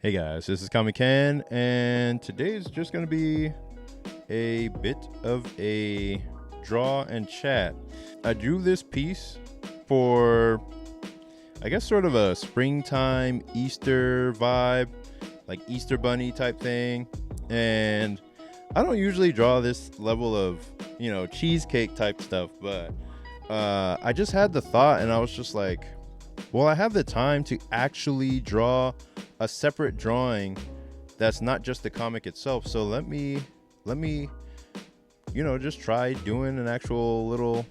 Hey guys, this is Comic and today is just going to be a bit of a draw and chat. I drew this piece for, I guess, sort of a springtime Easter vibe, like Easter bunny type thing. And I don't usually draw this level of, cheesecake type stuff, but I just had the thought and I was just like, well, I have the time to actually draw a separate drawing that's not just the comic itself. So let me, just try doing an actual little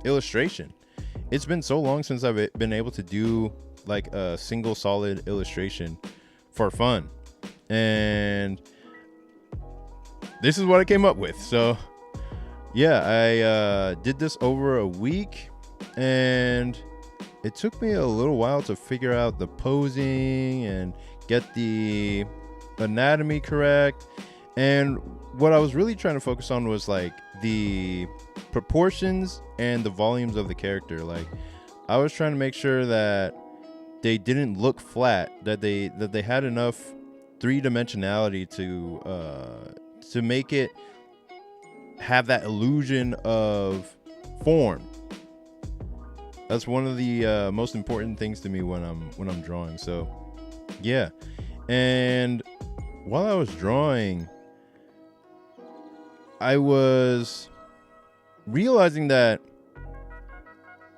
illustration. It's been so long since I've been able to do like a single solid illustration for fun. And this is what I came up with. So yeah, I did this over a week and it took me a little while to figure out the posing and get the anatomy correct. And what I was really trying to focus on was like the proportions and the volumes of the character. Like I was trying to make sure that they didn't look flat, that they had enough three-dimensionality to make it have that illusion of form. That's one of the most important things to me when I'm drawing. So, yeah. And while I was drawing, I was realizing that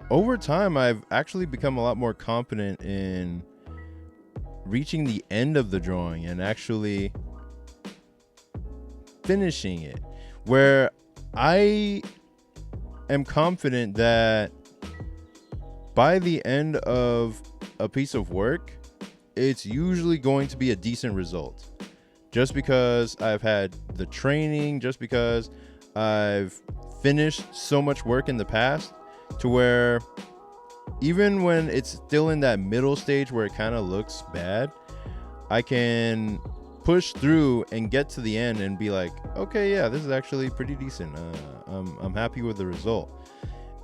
over time I've actually become a lot more confident in reaching the end of the drawing and actually finishing it, where I am confident that by the end of a piece of work, it's usually going to be a decent result. Just because I've had the training, just because I've finished so much work in the past, to where even when it's still in that middle stage where it kind of looks bad, I can push through and get to the end and be like, okay, yeah, this is actually pretty decent. I'm happy with the result.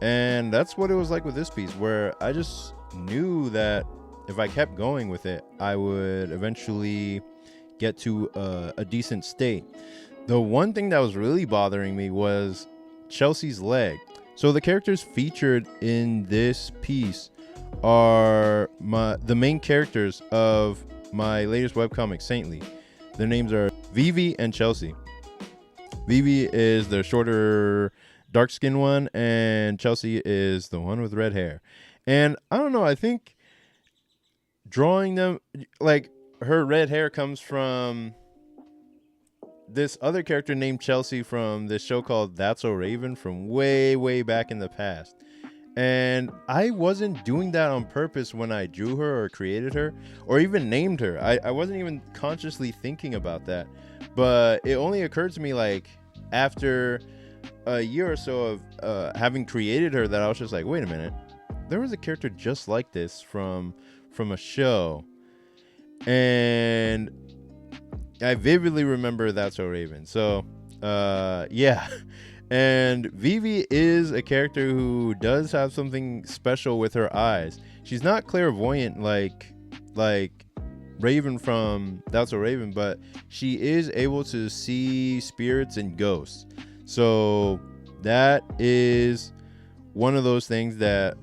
And that's what it was like with this piece, where I just knew that if I kept going with it, I would eventually get to a decent state. The one thing that was really bothering me was Chelsea's leg. So the characters featured in this piece are the main characters of my latest webcomic, Saintly. Their names are Vivi and Chelsea. Vivi is the shorter, dark-skinned one, and Chelsea is the one with red hair. And I don't know, I think drawing them, like, her red hair comes from this other character named Chelsea from this show called That's So Raven from way, way back in the past. And I wasn't doing that on purpose when I drew her or created her or even named her. I wasn't even consciously thinking about that. But it only occurred to me like after a year or so of having created her that I was just like, wait a minute. There was a character just like this from a show. And I vividly remember That's So Raven. So, yeah. And Vivi is a character who does have something special with her eyes. She's not clairvoyant like Raven from That's So Raven, but she is able to see spirits and ghosts. So that is one of those things that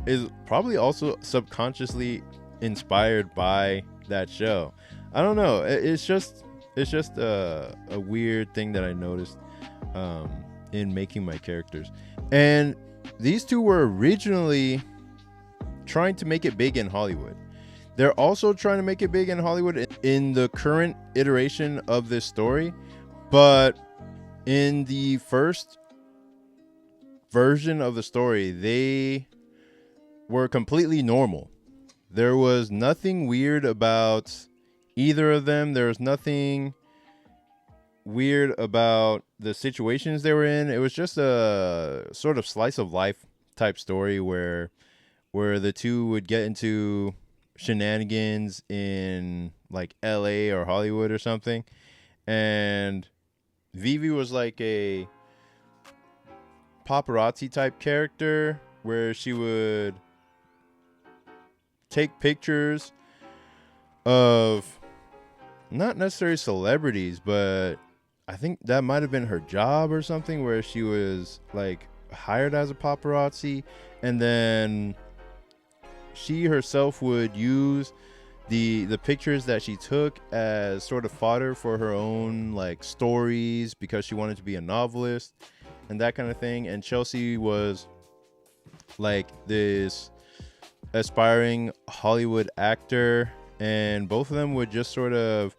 is probably also subconsciously inspired by that show. I don't know. It's just a weird thing that I noticed in making my characters. And these two were originally trying to make it big in Hollywood. They're also trying to make it big in Hollywood in the current iteration of this story. But in the first version of the story, they were completely normal. There was nothing weird about either of them. There was nothing weird about the situations they were in. It was just a sort of slice of life type story where the two would get into shenanigans in like LA or Hollywood or something. And Vivi was like a paparazzi type character where she would take pictures of not necessarily celebrities, but I think that might have been her job or something, where she was like hired as a paparazzi, and then she herself would use the pictures that she took as sort of fodder for her own like stories, because she wanted to be a novelist and that kind of thing. And Chelsea was like this aspiring Hollywood actor, and both of them would just sort of,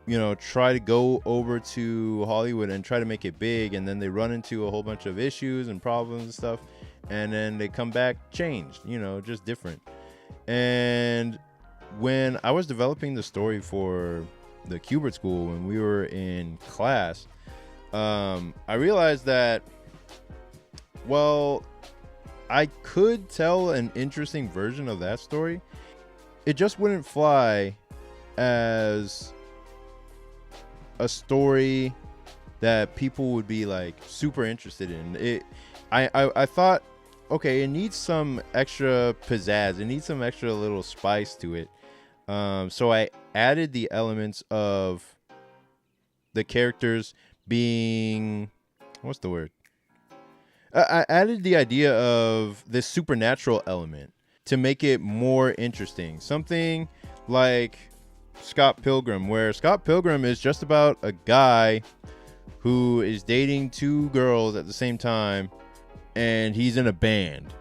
you know, try to go over to Hollywood and try to make it big, and then they run into a whole bunch of issues and problems and stuff, and then they come back changed, you know, just different. And when I was developing the story for the Kubert School, when we were in class, I realized that, well, I could tell an interesting version of that story. It just wouldn't fly as a story that people would be like super interested in. I thought, okay, it needs some extra pizzazz. It needs some extra little spice to it. So I added the elements of the characters being, what's the word? I added the idea of this supernatural element to make it more interesting. Something like Scott Pilgrim, where Scott Pilgrim is just about a guy who is dating two girls at the same time, and he's in a band.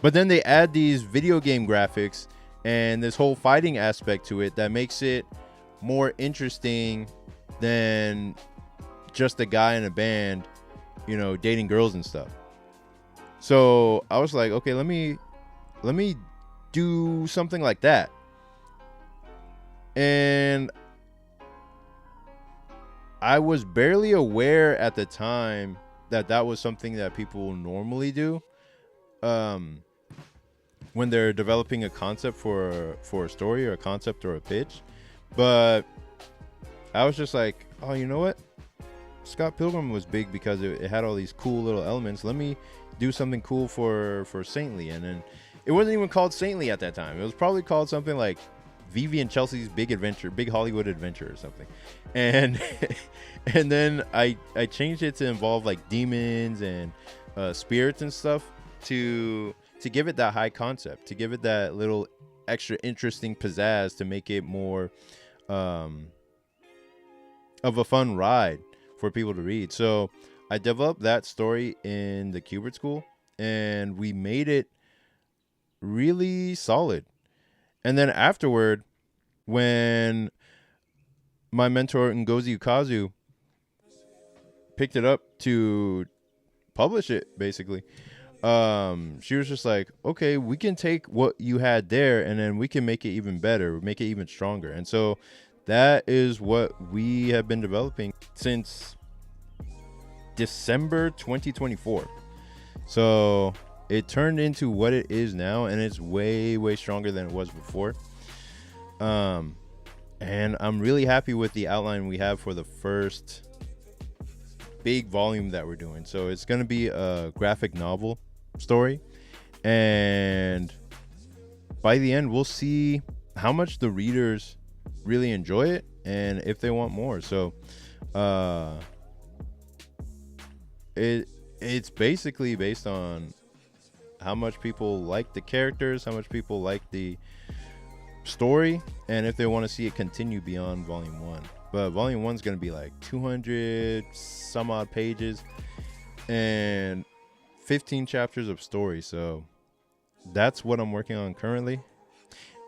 But then they add these video game graphics and this whole fighting aspect to it that makes it more interesting than just a guy in a band, you know, dating girls and stuff. So I was like, okay, let me do something like that. And I was barely aware at the time that that was something that people normally do when they're developing a concept for a story or a concept or a pitch. But I was just like, oh, you know what? Scott Pilgrim was big because it had all these cool little elements. Let me do something cool for Saintly. And then it wasn't even called Saintly at that time. It was probably called something like Vivi and Chelsea's Big Hollywood Adventure or something. And and then I changed it to involve like demons and spirits and stuff to give it that high concept, to give it that little extra interesting pizzazz, to make it more of a fun ride for people to read. So I developed that story in the Kubert School, and we made it really solid. And then afterward, when my mentor Ngozi Ukazu picked it up to publish it, basically, she was just like, okay, we can take what you had there and then we can make it even better, make it even stronger. And so that is what we have been developing since December 2024. So it turned into what it is now, and it's way, way stronger than it was before. And I'm really happy with the outline we have for the first big volume that we're doing. So it's going to be a graphic novel story, and by the end we'll see how much the readers really enjoy it and if they want more. So it's basically based on how much people like the characters, how much people like the story, and if they want to see it continue beyond volume 1. But volume 1 is going to be like 200 some odd pages and 15 chapters of story. So that's what I'm working on currently,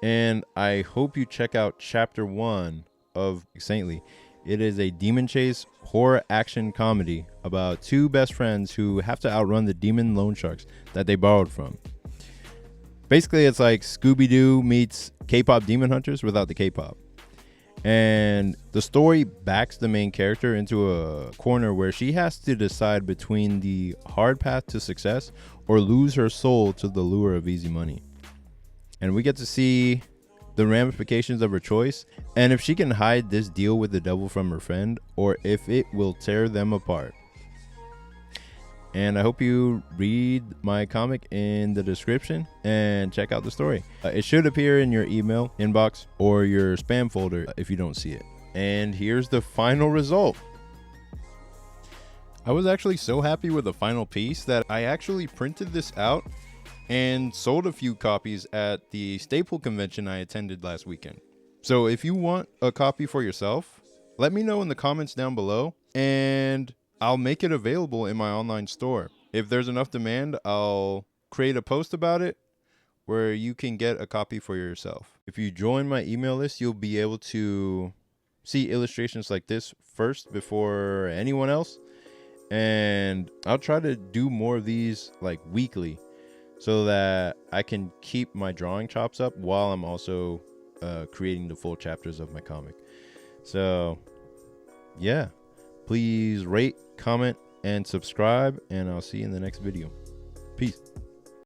and I hope you check out chapter 1 of Saintly. It is a demon chase horror action comedy about two best friends who have to outrun the demon loan sharks that they borrowed from. Basically, it's like Scooby-Doo meets K-pop demon hunters without the K-pop. And the story backs the main character into a corner where she has to decide between the hard path to success or lose her soul to the lure of easy money. And we get to see the ramifications of her choice, and if she can hide this deal with the devil from her friend, or if it will tear them apart. And I hope you read my comic in the description and check out the story. It should appear in your email inbox or your spam folder if you don't see it. And here's the final result. I was actually so happy with the final piece that I actually printed this out and sold a few copies at the Staple convention I attended last weekend. So if you want a copy for yourself, let me know in the comments down below and I'll make it available in my online store. If there's enough demand, I'll create a post about it where you can get a copy for yourself. If you join my email list, you'll be able to see illustrations like this first before anyone else. And I'll try to do more of these like weekly so that I can keep my drawing chops up while I'm also creating the full chapters of my comic. So yeah, please rate, comment, and subscribe, and I'll see you in the next video. Peace.